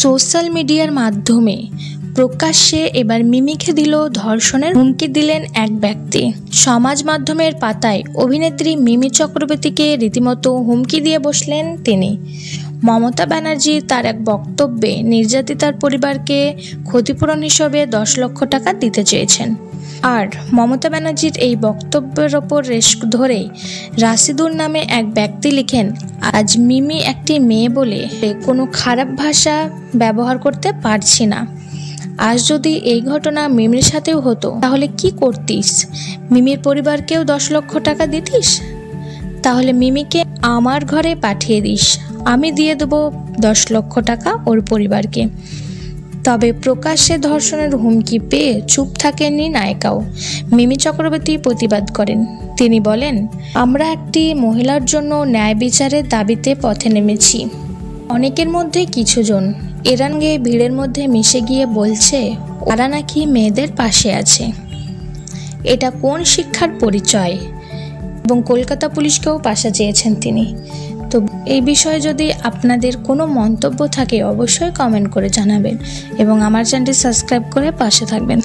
Social মিডিয়ার মাধ্যমে প্রকাশ্যে এবার মিমিকে দিল ধর্ষণের হুমকি দিলেন এক ব্যক্তি। সমাজ মাধ্যমের পাতায় অভিনেত্রী মিমি চক্রবর্তীকে রীতিমতো হুমকি দিয়ে বসলেন তিনি। মমতা ব্যানার্জি তার এক বক্তব্যে নির্যাতিতার পরিবারকে ক্ষতিপূরণ হিসেবে 10 লক্ষ টাকা দিতে চেয়েছেন। আর মমতা ব্যানার্জির এই বক্তব্যের ওপর রেশ ধরে রাশিদুর নামে এক ব্যক্তি লিখেন, আজ মিমি একটি মেয়ে বলে কোনো খারাপ ভাষা ব্যবহার করতে পারছি না। আজ যদি এই ঘটনা মিমির সাথেও হতো তাহলে কি করতিস? মিমির পরিবারকেও 10 লক্ষ টাকা দিতিস? তাহলে মিমিকে আমার ঘরে পাঠিয়ে দিস, আমি দিয়ে দেবো 10 লক্ষ টাকা ওর পরিবারকে। তবে প্রকাশ্যে ধর্ষণের হুমকি পেয়ে চুপ থাকেননি নায়িকাও। মিমি চক্রবর্তী প্রতিবাদ করেন। তিনি বলেন, আমরা একটি মহিলার জন্য ন্যায় বিচারের দাবিতে পথে নেমেছি। অনেকের মধ্যে কিছুজন এরানগে ভিড়ের মধ্যে মিশে গিয়ে বলছে ওরা নাকি মেয়েদের পাশে আছে। এটা কোন শিক্ষার পরিচয়? এবং কলকাতা পুলিশকেও পাশে চেয়েছেন তিনি। তো এই বিষয়ে যদি আপনাদের কোনো মন্তব্য থাকে অবশ্যই কমেন্ট করে জানাবেন এবং আমার চ্যানেলটি সাবস্ক্রাইব করে পাশে থাকবেন।